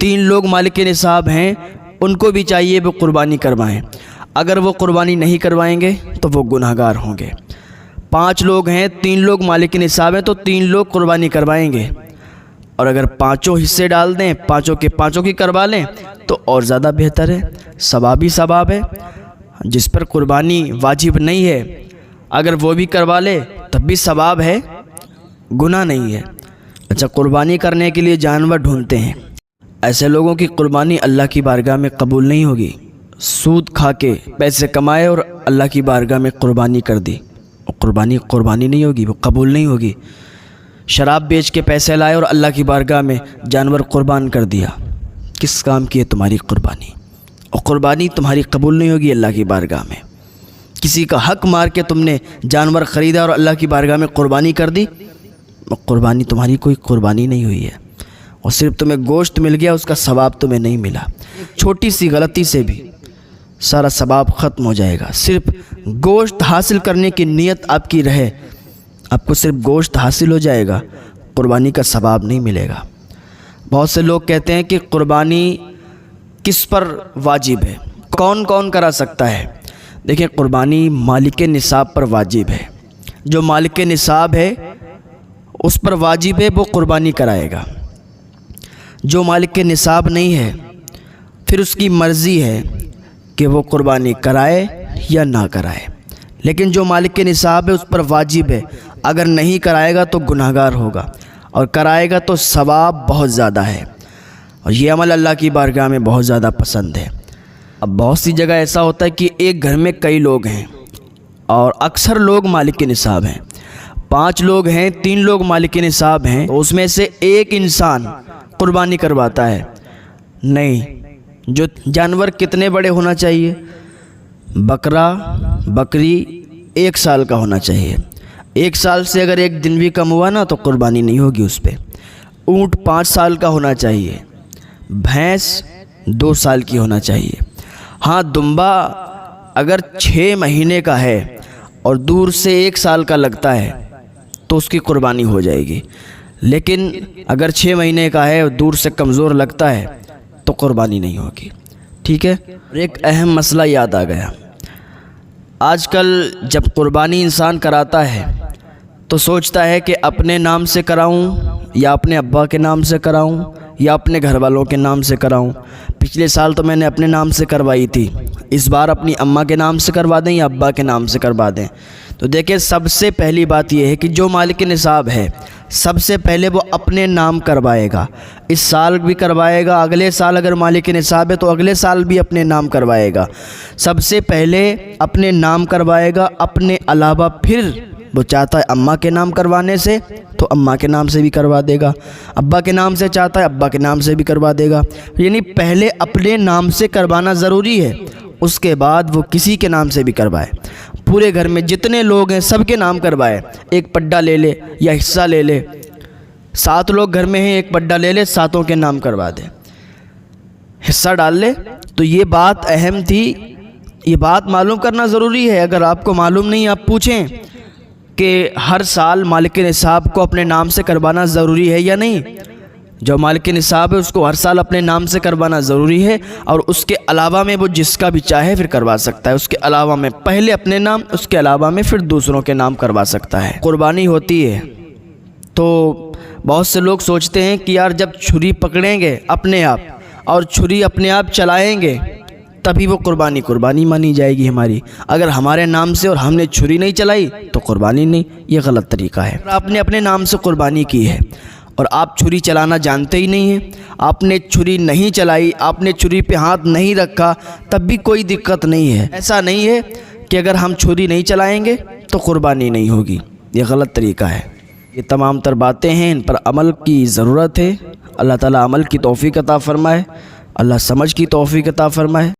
3 لوگ مالک نصاب ہیں، ان کو بھی چاہیے وہ قربانی کروائیں۔ اگر وہ قربانی نہیں کروائیں گے تو وہ گناہگار ہوں گے۔ 5 لوگ ہیں، 3 لوگ مالک نصاب ہیں تو 3 لوگ قربانی کروائیں گے، اور اگر 5 حصے ڈال دیں، 5 کے 5 کی کروا لیں تو اور زیادہ بہتر ہے، ثواب ہی ثواب ہے۔ جس پر قربانی واجب نہیں ہے اگر وہ بھی کروا لے تب بھی ثواب ہے، گناہ نہیں ہے۔ اچھا، قربانی کرنے کے لیے جانور ڈھونڈتے ہیں، ایسے لوگوں کی قربانی اللہ کی بارگاہ میں قبول نہیں ہوگی۔ سود کھا کے پیسے کمائے اور اللہ کی بارگاہ میں قربانی کر دی، قربانی نہیں ہوگی، وہ قبول نہیں ہوگی۔ شراب بیچ کے پیسے لائے اور اللہ کی بارگاہ میں جانور قربان کر دیا، کس کام کی ہے تمہاری قربانی؟ اور قربانی تمہاری قبول نہیں ہوگی اللہ کی بارگاہ میں۔ کسی کا حق مار کے تم نے جانور خریدا اور اللہ کی بارگاہ میں قربانی کر دی، قربانی تمہاری کوئی قربانی نہیں ہوئی ہے، اور صرف تمہیں گوشت مل گیا، اس کا ثواب تمہیں نہیں ملا۔ چھوٹی سی غلطی سے بھی سارا ثواب ختم ہو جائے گا۔ صرف گوشت حاصل کرنے کی نیت آپ کی رہے، آپ کو صرف گوشت حاصل ہو جائے گا، قربانی کا ثواب نہیں ملے گا۔ بہت سے لوگ کہتے ہیں کہ قربانی کس پر واجب ہے، کون کون کرا سکتا ہے؟ دیکھیں، قربانی مالک نصاب پر واجب ہے۔ جو مالک نصاب ہے اس پر واجب ہے، وہ قربانی کرائے گا۔ جو مالک نصاب نہیں ہے پھر اس کی مرضی ہے کہ وہ قربانی کرائے یا نہ کرائے، لیکن جو مالک نصاب ہے اس پر واجب ہے، اگر نہیں کرائے گا تو گناہگار ہوگا، اور کرائے گا تو ثواب بہت زیادہ ہے، اور یہ عمل اللہ کی بارگاہ میں بہت زیادہ پسند ہے۔ اب بہت سی جگہ ایسا ہوتا ہے کہ ایک گھر میں کئی لوگ ہیں اور اکثر لوگ مالک نصاب ہیں، 5 لوگ ہیں، 3 لوگ مالک نصاب ہیں، تو اس میں سے ایک انسان قربانی کرواتا ہے۔ نہیں، جو جانور کتنے بڑے ہونا چاہیے؟ بکرا بکری 1 سال کا ہونا چاہیے، 1 سال سے اگر 1 دن بھی کم ہوا نا تو قربانی نہیں ہوگی اس پہ۔ اونٹ 5 سال کا ہونا چاہیے، بھینس 2 سال کی ہونا چاہیے۔ ہاں، دمبا اگر 6 مہینے کا ہے اور دور سے 1 سال کا لگتا ہے تو اس کی قربانی ہو جائے گی، لیکن اگر 6 مہینے کا ہے اور دور سے کمزور لگتا ہے تو قربانی نہیں ہوگی۔ ٹھیک ہے، ایک اہم مسئلہ یاد آ گیا۔ آج کل جب قربانی انسان کراتا ہے تو سوچتا ہے کہ اپنے نام سے کراؤں یا اپنے ابا کے نام سے کراؤں یا اپنے گھر والوں کے نام سے کراؤں۔ پچھلے سال تو میں نے اپنے نام سے کروائی تھی، اس بار اپنی اماں کے نام سے کروا دیں یا ابا کے نام سے کروا دیں۔ تو دیکھیں، سب سے پہلی بات یہ ہے کہ جو مالک نصاب ہے سب سے پہلے وہ اپنے نام کروائے گا۔ اس سال بھی کروائے گا، اگلے سال اگر مالک نصاب ہے تو اگلے سال بھی اپنے نام کروائے گا۔ سب سے پہلے اپنے نام کروائے گا، اپنے علاوہ پھر وہ چاہتا ہے اماں کے نام کروانے سے تو اماں کے نام سے بھی کروا دے گا، ابا کے نام سے چاہتا ہے ابا کے نام سے بھی کروا دے گا۔ یعنی پہلے اپنے نام سے کروانا ضروری ہے، اس کے بعد وہ کسی کے نام سے بھی کروائے۔ پورے گھر میں جتنے لوگ ہیں سب کے نام کروائے، ایک پڈا لے لے یا حصہ لے لے، 7 لوگ گھر میں ہیں، ایک پڈا لے لے، 7 کے نام کروا دے، حصہ ڈال لے۔ تو یہ بات اہم تھی، یہ بات معلوم کرنا ضروری ہے۔ اگر آپ کو معلوم نہیں، آپ پوچھیں کہ ہر سال مالک نصاب کو اپنے نام سے کروانا ضروری ہے یا نہیں۔ جو مالک نصاب ہے اس کو ہر سال اپنے نام سے کروانا ضروری ہے، اور اس کے علاوہ میں وہ جس کا بھی چاہے پھر کروا سکتا ہے۔ اس کے علاوہ میں پہلے اپنے نام، اس کے علاوہ میں پھر دوسروں کے نام کروا سکتا ہے۔ قربانی ہوتی ہے تو بہت سے لوگ سوچتے ہیں کہ یار جب چھری پکڑیں گے اپنے آپ اور چھری اپنے آپ چلائیں گے تبھی وہ قربانی مانی جائے گی ہماری۔ اگر ہمارے نام سے اور ہم نے چھری نہیں چلائی تو قربانی نہیں، یہ غلط طریقہ ہے۔ آپ نے اپنے نام سے قربانی کی ہے اور آپ چھری چلانا جانتے ہی نہیں ہیں، آپ نے چھری نہیں چلائی، آپ نے چھری پہ ہاتھ نہیں رکھا، تب بھی کوئی دقت نہیں ہے۔ ایسا نہیں ہے کہ اگر ہم چھری نہیں چلائیں گے تو قربانی نہیں ہوگی، یہ غلط طریقہ ہے۔ یہ تمام تر باتیں ہیں، ان پر عمل کی ضرورت ہے۔ اللہ تعالیٰ عمل کی توفیق عطا فرمائے، اللہ سمجھ کی توفیق عطا فرمائے۔